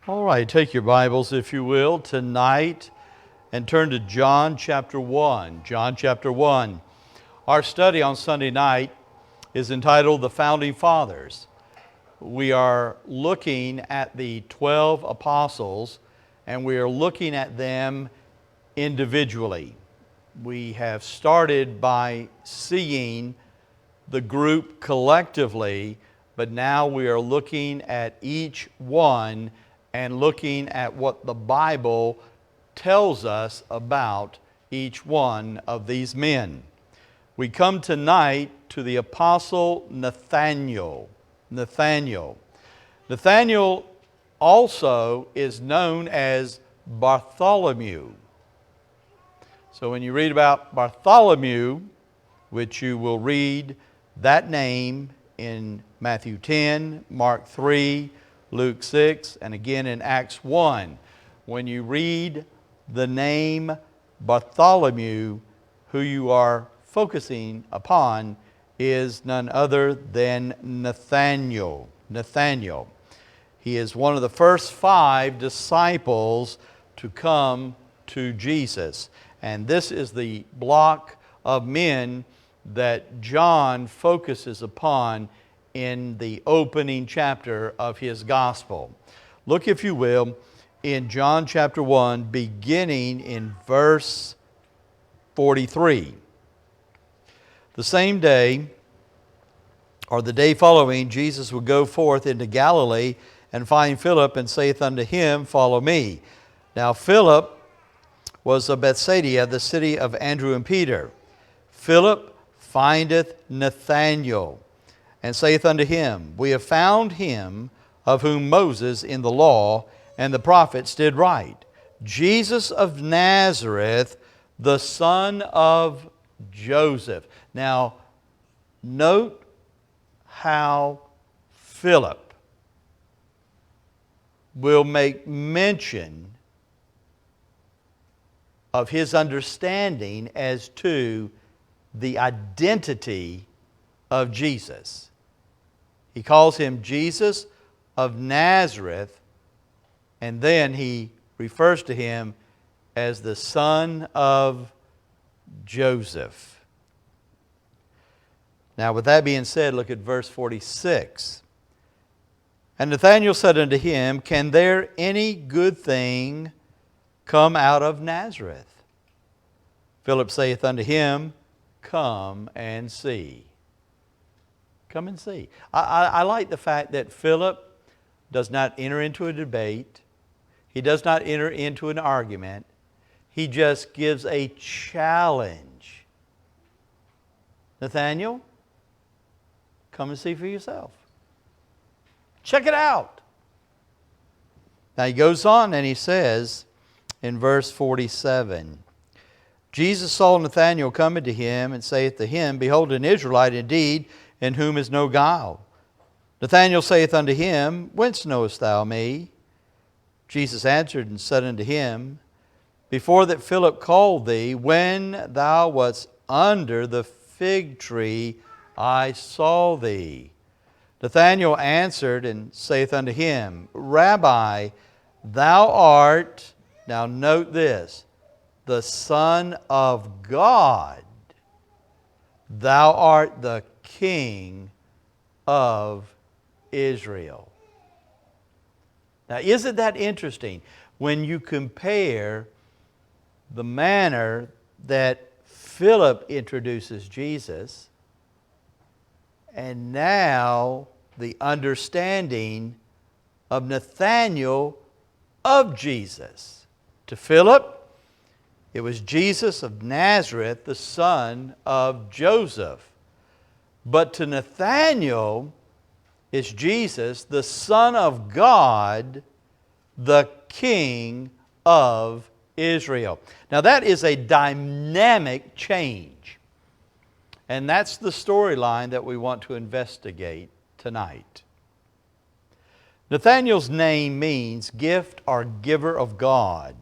All right, take your Bibles, if you will, tonight and turn to John chapter 1. John chapter 1. Our study on Sunday night is entitled The Founding Fathers. We are looking at the 12 apostles, and we are looking at them individually. We have started by seeing the group collectively, but now we are looking at each one and looking at what the Bible tells us about each one of these men. We come tonight to the Apostle Nathaniel. Nathaniel also is known as Bartholomew. So when you read about Bartholomew, which you will read that name in Matthew 10, Mark 3, Luke 6, and again in Acts 1. When you read the name Bartholomew, who you are focusing upon is none other than Nathaniel. Nathaniel. He is one of the first 5 disciples to come to Jesus. And this is the block of men that John focuses upon in the opening chapter of his gospel. Look, if you will, in John chapter 1, beginning in verse 43. The same day, or the day following, Jesus would go forth into Galilee and find Philip, and saith unto him, Follow me. Now Philip was of Bethsaida, the city of Andrew and Peter. Philip findeth Nathanael, and saith unto him, We have found him of whom Moses in the law and the prophets did write, Jesus of Nazareth, the son of Joseph. Now, note how Philip will make mention of his understanding as to the identity of Jesus. He calls him Jesus of Nazareth, and then he refers to him as the son of Joseph. Now, with that being said, look at verse 46. And Nathanael said unto him, Can there any good thing come out of Nazareth? Philip saith unto him, Come and see. Come and see. I like the fact that Philip does not enter into a debate. He does not enter into an argument. He just gives a challenge. Nathaniel, come and see for yourself. Check it out. Now he goes on and he says in verse 47, Jesus saw Nathanael coming to him, and saith to him, Behold, an Israelite indeed, in whom is no guile. Nathanael saith unto him, Whence knowest thou me? Jesus answered and said unto him, Before that Philip called thee, when thou wast under the fig tree, I saw thee. Nathanael answered and saith unto him, Rabbi, thou art, now note this, the Son of God. Thou art the King of Israel. Now, isn't that interesting when you compare the manner that Philip introduces Jesus and now the understanding of Nathanael of Jesus? To Philip, it was Jesus of Nazareth, the son of Joseph. But to Nathanael, it's Jesus, the Son of God, the King of Israel. Now that is a dynamic change. And that's the storyline that we want to investigate tonight. Nathanael's name means gift or giver of God.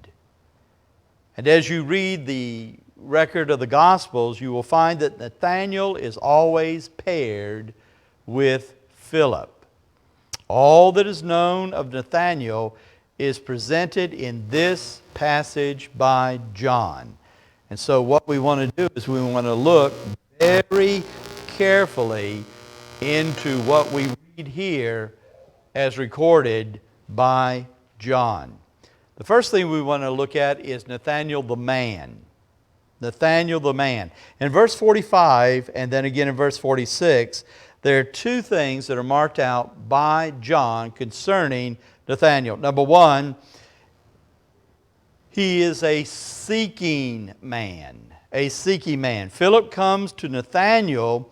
And as you read the record of the Gospels, you will find that Nathanael is always paired with Philip. All that is known of Nathanael is presented in this passage by John. And so what we want to do is we want to look very carefully into what we read here as recorded by John. The first thing we want to look at is Nathaniel the man. Nathaniel the man. In verse 45 and then again in verse 46, there are two things that are marked out by John concerning Nathaniel. Number one, he is a seeking man. A seeking man. Philip comes to Nathanael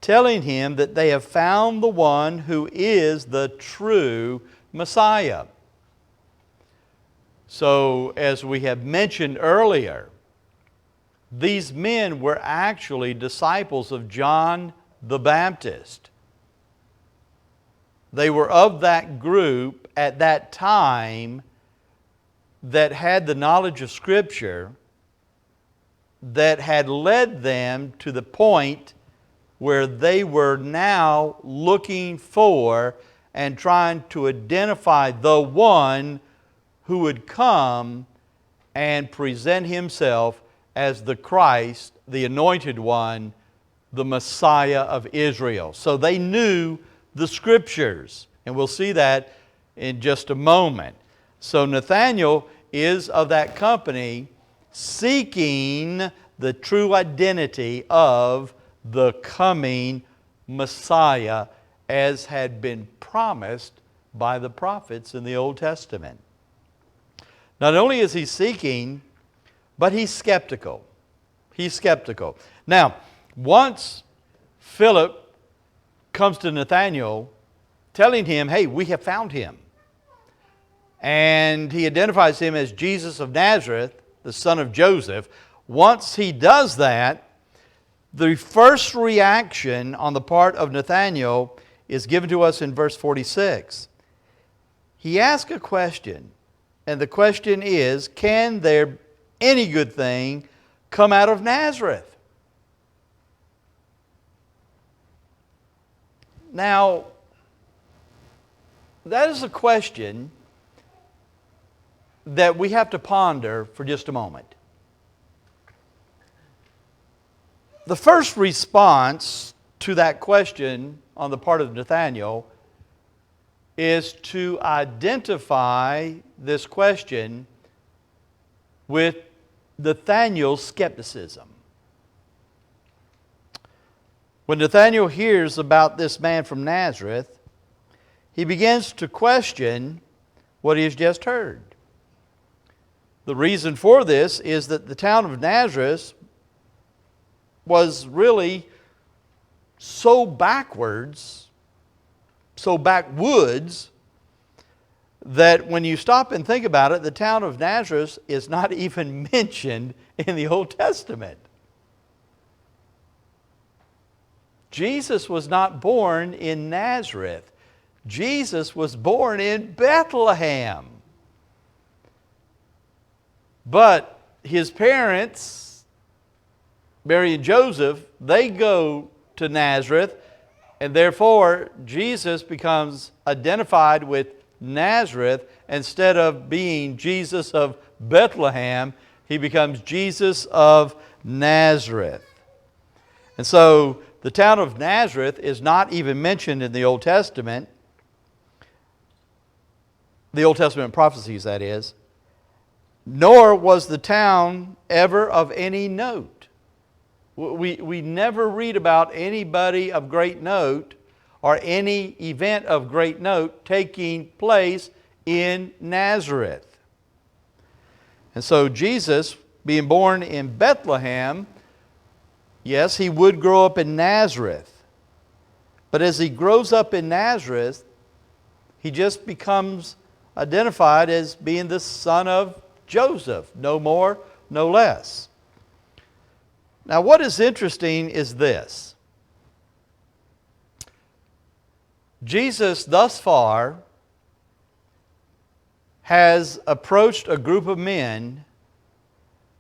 telling him that they have found the one who is the true Messiah. So, as we have mentioned earlier, these men were actually disciples of John the Baptist. They were of that group at that time that had the knowledge of Scripture that had led them to the point where they were now looking for and trying to identify the one who would come and present Himself as the Christ, the Anointed One, the Messiah of Israel. So they knew the Scriptures, and we'll see that in just a moment. So Nathanael is of that company seeking the true identity of the coming Messiah as had been promised by the prophets in the Old Testament. Not only is he seeking, but he's skeptical. He's skeptical. Now, once Philip comes to Nathanael telling him, hey, we have found him. And he identifies him as Jesus of Nazareth, the son of Joseph. Once he does that, the first reaction on the part of Nathanael is given to us in verse 46. He asks a question, and the question is, can there any good thing come out of Nazareth? Now, that is a question that we have to ponder for just a moment. The first response to that question on the part of Nathanael is to identify this question with Nathanael's skepticism. When Nathanael hears about this man from Nazareth, he begins to question what he has just heard. The reason for this is that the town of Nazareth was really so backwards, so backwoods, that when you stop and think about it, the town of Nazareth is not even mentioned in the Old Testament. Jesus was not born in Nazareth. Jesus was born in Bethlehem. But his parents, Mary and Joseph, they go to Nazareth, and therefore Jesus becomes identified with Nazareth. Instead of being Jesus of Bethlehem, he becomes Jesus of Nazareth. And so the town of Nazareth is not even mentioned in the Old Testament. The Old Testament prophecies, that is. Nor was the town ever of any note. We never read about anybody of great note or any event of great note taking place in Nazareth. And so Jesus, being born in Bethlehem, yes, he would grow up in Nazareth. But as he grows up in Nazareth, he just becomes identified as being the son of Joseph, no more, no less. Now, what is interesting is this. Jesus, thus far, has approached a group of men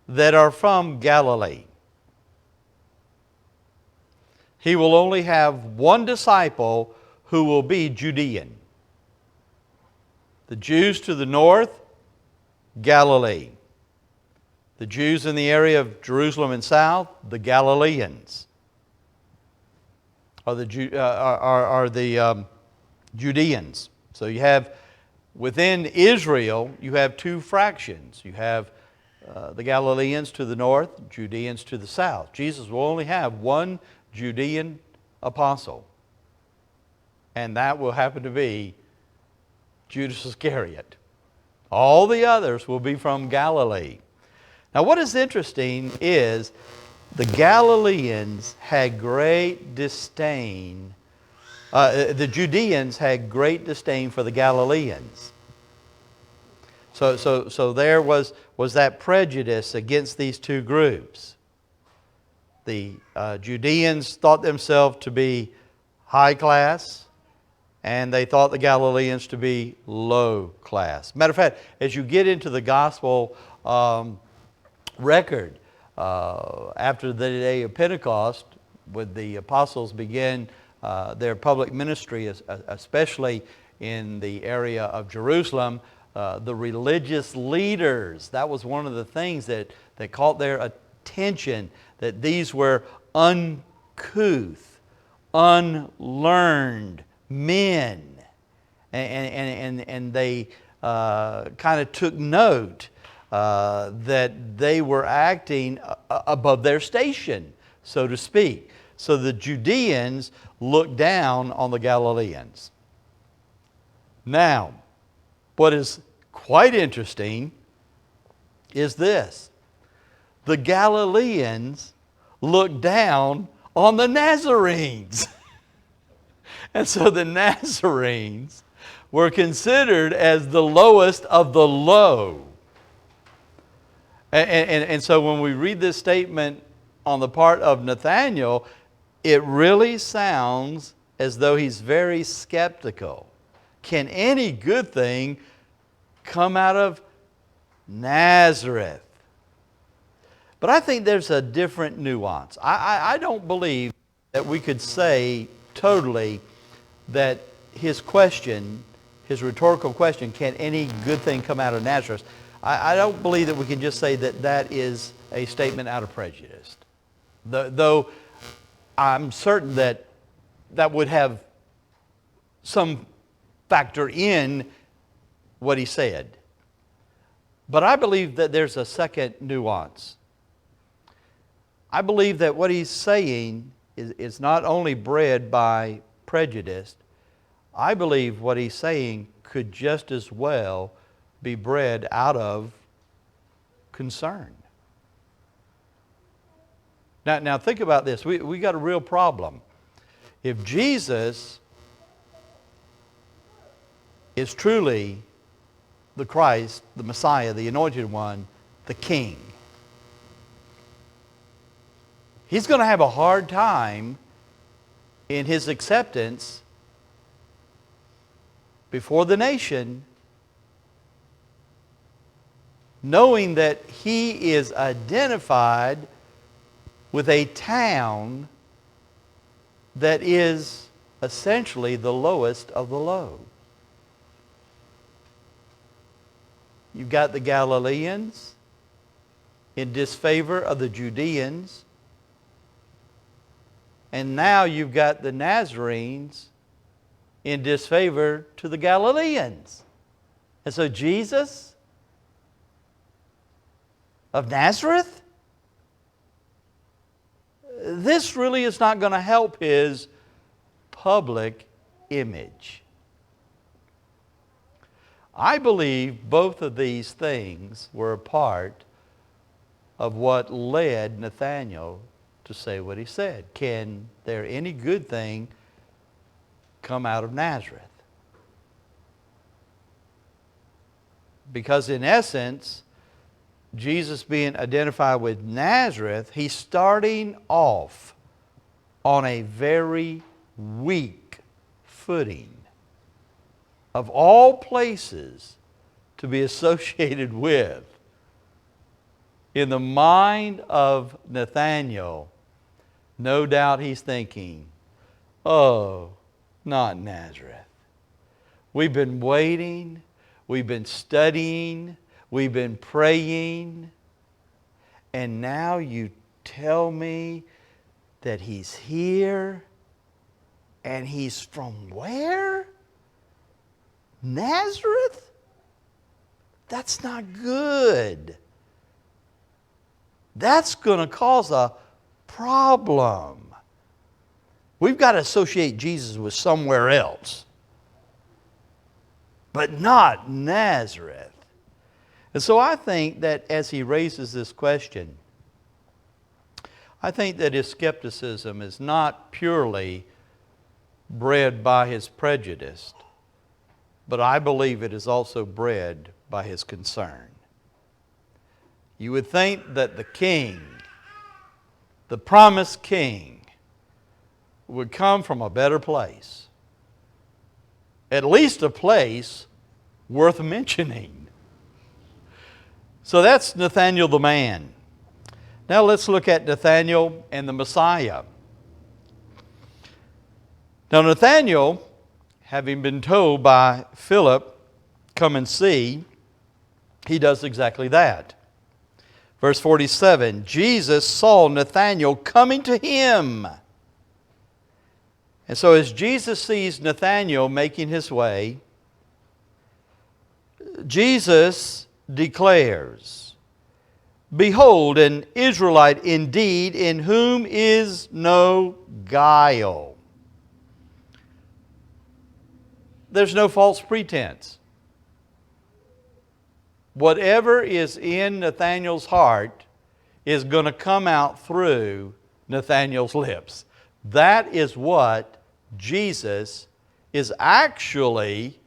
that are from Galilee. He will only have one disciple who will be Judean. The Jews to the north, Galilee. The Jews in the area of Jerusalem and south, the Galileans, are the Judeans. So you have, within Israel, you have two fractions. You have the Galileans to the north, Judeans to the south. Jesus will only have one Judean apostle, and that will happen to be Judas Iscariot. All the others will be from Galilee. Now what is interesting is the Galileans had great disdain. The Judeans had great disdain for the Galileans. So there was that prejudice against these two groups. The Judeans thought themselves to be high class, and they thought the Galileans to be low class. Matter of fact, as you get into the gospel record, after the day of Pentecost, when the apostles began their public ministry, especially in the area of Jerusalem, the religious leaders, that was one of the things that caught their attention, that these were uncouth, unlearned men. And they kind of took note that they were acting above their station, so to speak. So the Judeans looked down on the Galileans. Now, what is quite interesting is this. The Galileans looked down on the Nazarenes. And so the Nazarenes were considered as the lowest of the low. And so when we read this statement on the part of Nathaniel, it really sounds as though he's very skeptical. Can any good thing come out of Nazareth? But I think there's a different nuance. I don't believe that we could say totally that his question, his rhetorical question, can any good thing come out of Nazareth? I don't believe that we can just say that that is a statement out of prejudice. Though I'm certain that that would have some factor in what he said. But I believe that there's a second nuance. I believe that what he's saying is not only bred by prejudice. I believe what he's saying could just as well be bred out of concern. Now think about this. We got a real problem. If Jesus is truly the Christ, the Messiah, the Anointed One, the King, he's going to have a hard time in his acceptance before the nation, knowing that he is identified with a town that is essentially the lowest of the low. You've got the Galileans in disfavor of the Judeans. And now you've got the Nazarenes in disfavor to the Galileans. And so Jesus of Nazareth, this really is not going to help his public image. I believe both of these things were a part of what led Nathaniel to say what he said. Can there any good thing come out of Nazareth? Because in essence, Jesus being identified with Nazareth, he's starting off on a very weak footing. Of all places to be associated with, in the mind of Nathaniel, no doubt he's thinking, oh, not Nazareth. We've been waiting. we've been studying, we've been praying, and now you tell me that He's here, and He's from where? Nazareth? That's not good. That's going to cause a problem. We've got to associate Jesus with somewhere else, but not Nazareth. And so I think that as he raises this question, I think that his skepticism is not purely bred by his prejudice, but I believe it is also bred by his concern. You would think that the king, the promised king, would come from a better place. At least a place worth mentioning. So that's Nathaniel the man. Now let's look at Nathaniel and the Messiah. Now Nathaniel, having been told by Philip, come and see, he does exactly that. Verse 47, Jesus saw Nathanael coming to him. And so as Jesus sees Nathanael making his way, Jesus declares, behold, an Israelite indeed, in whom is no guile. There's no false pretense. Whatever is in Nathanael's heart is going to come out through Nathanael's lips. That is what Jesus is actually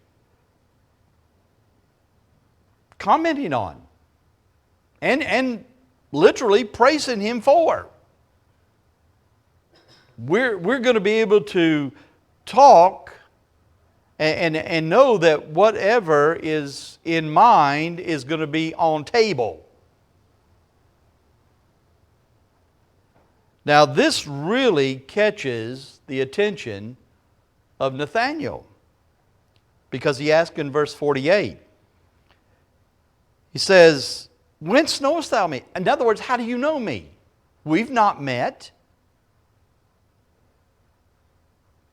commenting on and literally praising him for. We're going to be able to talk and know that whatever is in mind is going to be on table. Now this really catches the attention of Nathanael, because he asks in verse 48, he says, whence knowest thou me? In other words, how do you know me? We've not met.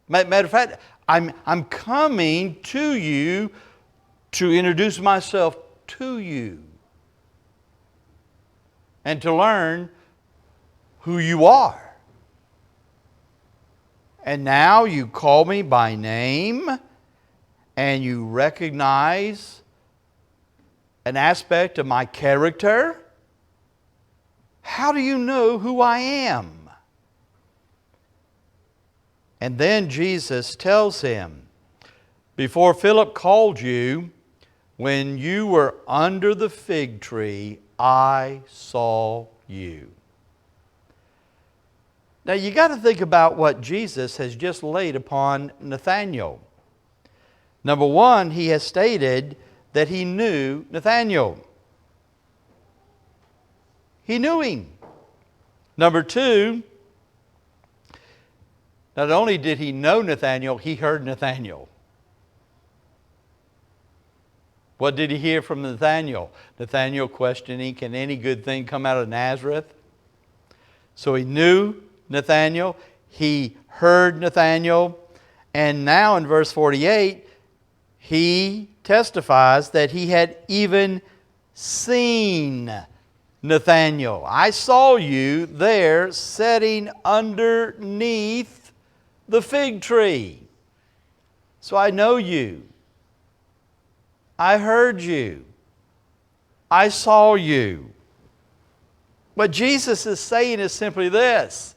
Matter of fact, I'm coming to you to introduce myself to you and to learn who you are. And now you call me by name and you recognize an aspect of my character. How do you know who I am? And then Jesus tells him, before Philip called you, when you were under the fig tree, I saw you. Now you got to think about what Jesus has just laid upon Nathanael. Number one, he has stated that he knew Nathanael. He knew him. Number two, not only did he know Nathanael, he heard Nathanael. What did he hear from Nathanael? Nathanael questioning, can any good thing come out of Nazareth? So he knew Nathanael, he heard Nathanael, and now in verse 48, he testifies that he had even seen Nathanael. I saw you there sitting underneath the fig tree. So I know you. I heard you. I saw you. What Jesus is saying is simply this: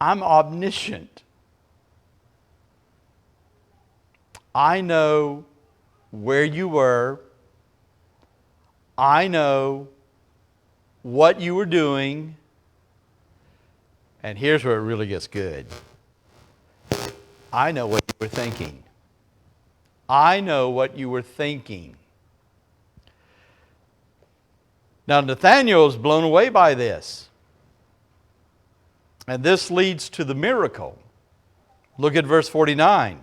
I'm omniscient. I know where you were. I know what you were doing. And here's where it really gets good. I know what you were thinking. I know what you were thinking. Now Nathanael is blown away by this. And this leads to the miracle. Look at verse 49.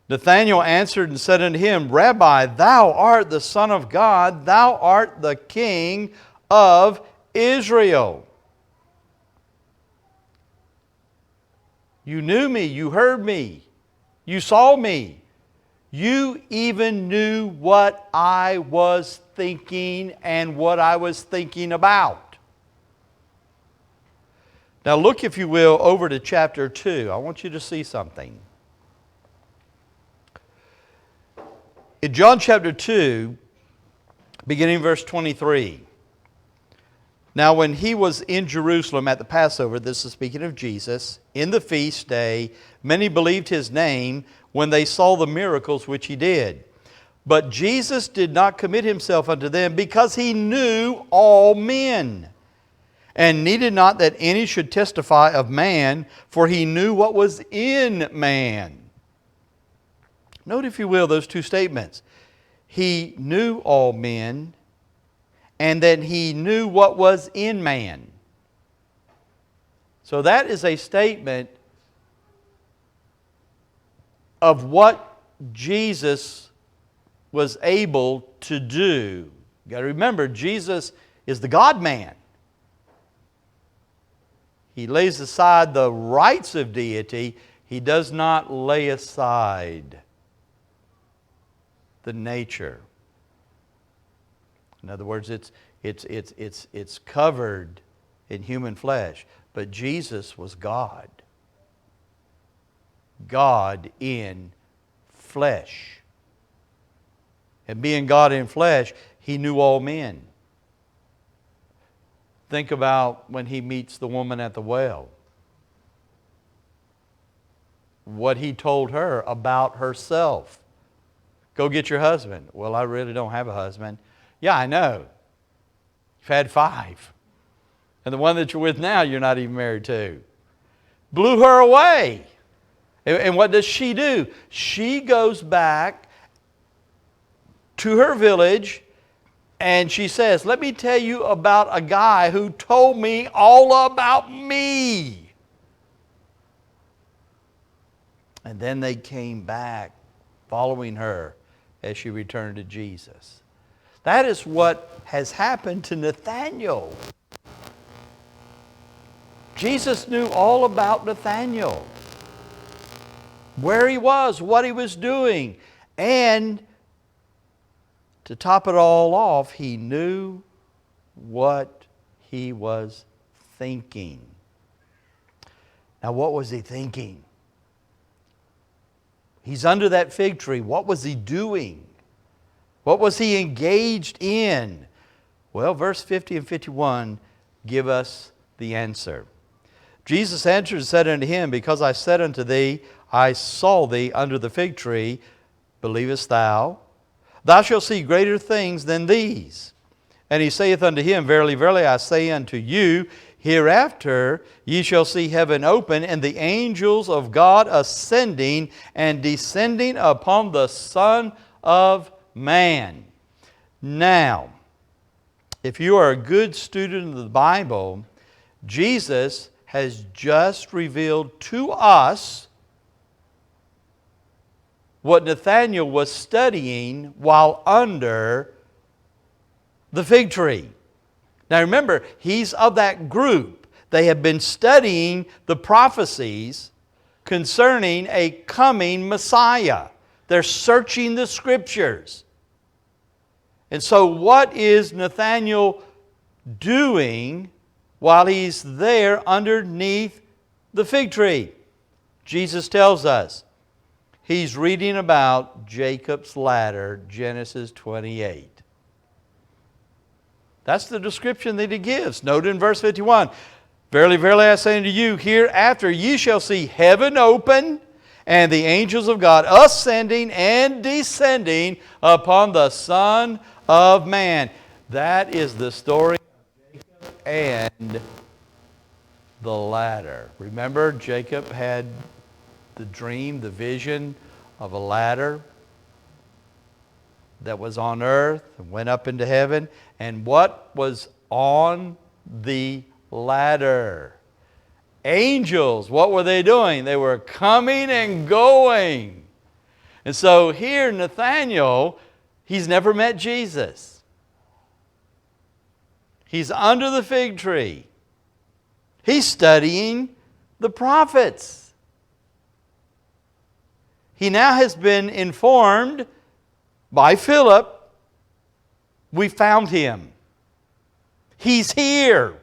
Nathanael answered and said unto him, Rabbi, thou art the Son of God, thou art the King of Israel. You knew me, you heard me, you saw me. You even knew what I was thinking and what I was thinking about. Now look, if you will, over to chapter 2. I want you to see something. In John chapter 2, beginning verse 23. Now when he was in Jerusalem at the Passover, this is speaking of Jesus, in the feast day, many believed his name when they saw the miracles which he did. But Jesus did not commit himself unto them, because he knew all men, and needed not that any should testify of man, for he knew what was in man. Note, if you will, those two statements. He knew all men, and then he knew what was in man. So that is a statement of what Jesus was able to do. You've got to remember, Jesus is the God-man. He lays aside the rights of deity. He does not lay aside the nature. In other words, it's covered in human flesh. But Jesus was God. God in flesh. And being God in flesh, he knew all men. Think about when he meets the woman at the well. What he told her about herself. Go get your husband. Well, I really don't have a husband. Yeah, I know. You've had 5. And the one that you're with now, you're not even married to. Blew her away. And what does she do? She goes back to her village and she says, let me tell you about a guy who told me all about me. And then they came back following her as she returned to Jesus. That is what has happened to Nathaniel. Jesus knew all about Nathaniel. Where he was, what he was doing. And to top it all off, he knew what he was thinking. Now, what was he thinking? He's under that fig tree. What was he doing? What was he engaged in? Well, verse 50 and 51 give us the answer. Jesus answered and said unto him, because I said unto thee, I saw thee under the fig tree, believest thou? Thou shalt see greater things than these. And he saith unto him, verily, verily, I say unto you, hereafter ye shall see heaven open, and the angels of God ascending and descending upon the Son of Man. Now, if you are a good student of the Bible, Jesus has just revealed to us what Nathaniel was studying while under the fig tree. Now remember, he's of that group. They have been studying the prophecies concerning a coming Messiah. They're searching the Scriptures. And so what is Nathaniel doing while he's there underneath the fig tree? Jesus tells us he's reading about Jacob's ladder, Genesis 28. That's the description that he gives. Note in verse 51, verily, verily, I say unto you, hereafter ye shall see heaven open, and the angels of God ascending and descending upon the Son of Man. That is the story of Jacob and the ladder. Remember, Jacob had the dream, the vision of a ladder that was on earth and went up into heaven. And what was on the ladder? Angels. What were they doing? They were coming and going. And so here Nathaniel, he's never met Jesus. He's under the fig tree. He's studying the prophets. He now has been informed by Philip, we found him. He's here.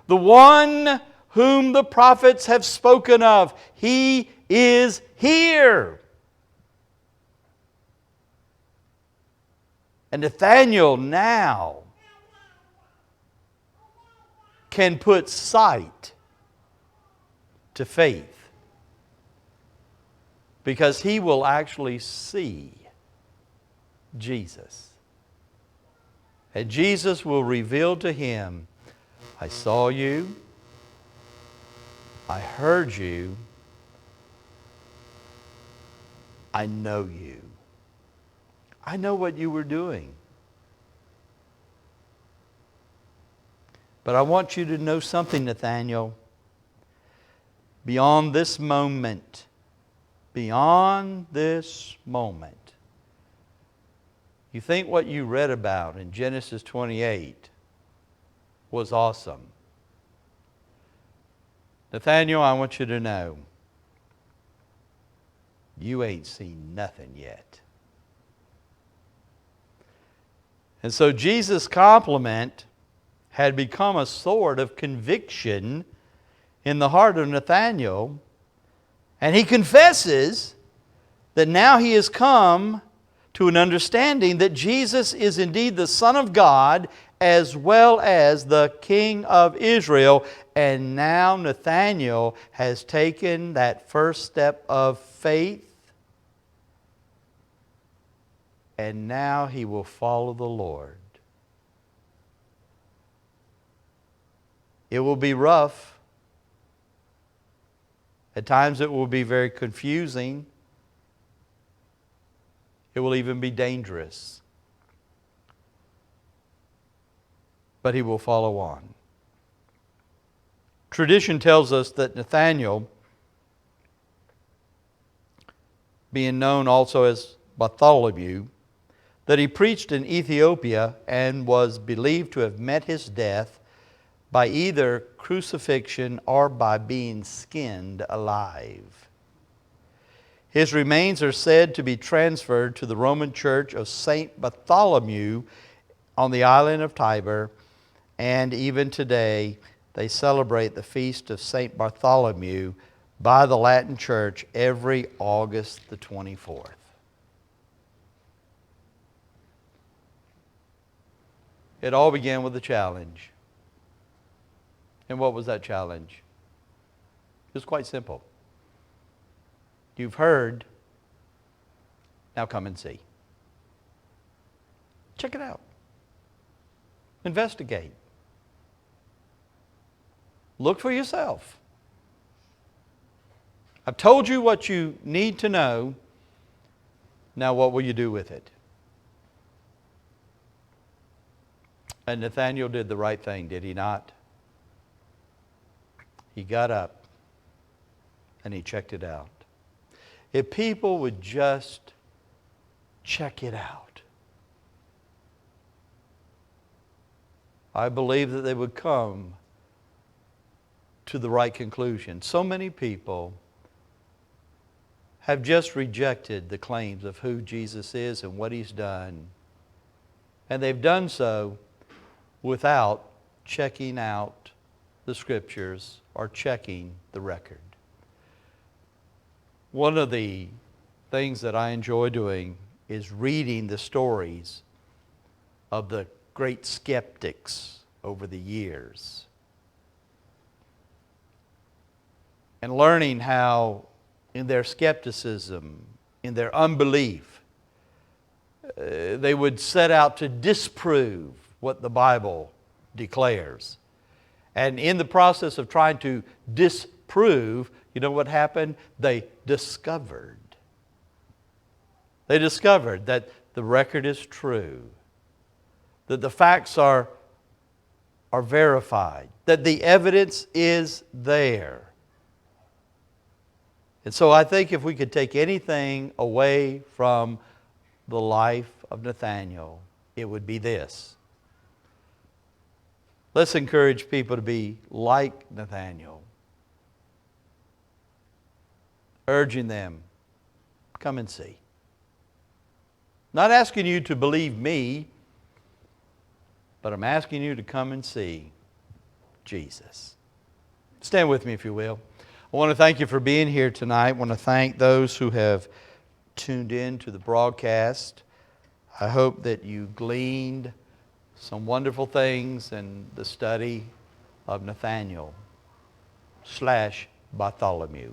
The one whom the prophets have spoken of. He is here. And Nathaniel now can put sight to faith, because he will actually see Jesus. And Jesus will reveal to him, I saw you, I heard you, I know you. I know what you were doing. But I want you to know something, Nathaniel. Beyond this moment, you think what you read about in Genesis 28 was awesome. Nathaniel, I want you to know, you ain't seen nothing yet. And so Jesus' compliment had become a sword of conviction in the heart of Nathaniel, and he confesses that now he has come to an understanding that Jesus is indeed the Son of God as well as the King of Israel. And now Nathaniel has taken that first step of faith, and now he will follow the Lord. It will be rough. At times it will be very confusing. It will even be dangerous. But he will follow on. Tradition tells us that Nathaniel, being known also as Bartholomew, that he preached in Ethiopia and was believed to have met his death by either crucifixion or by being skinned alive. His remains are said to be transferred to the Roman Church of St. Bartholomew on the island of Tiber, and even today they celebrate the feast of St. Bartholomew by the Latin Church every August the 24th. It all began with a challenge. And what was that challenge? It was quite simple. You've heard, now come and see. Check it out. Investigate. Look for yourself. I've told you what you need to know. Now what will you do with it? And Nathaniel did the right thing, did he not? He got up and he checked it out. If people would just check it out, I believe that they would come to the right conclusion. So many people have just rejected the claims of who Jesus is and what He's done. And they've done so without checking out the Scriptures or checking the record. One of the things that I enjoy doing is reading the stories of the great skeptics over the years and learning how in their skepticism, in their unbelief, they would set out to disprove what the Bible declares. And in the process of trying to disprove, you know what happened? They discovered that the record is true, that the facts are verified, that the evidence is there. And so I think if we could take anything away from the life of Nathaniel, it would be this. Let's encourage people to be like Nathaniel, urging them, come and see. Not asking you to believe me, but I'm asking you to come and see Jesus. Stand with me if you will. I want to thank you for being here tonight. I want to thank those who have tuned in to the broadcast. I hope that you gleaned some wonderful things in the study of Nathaniel / Bartholomew.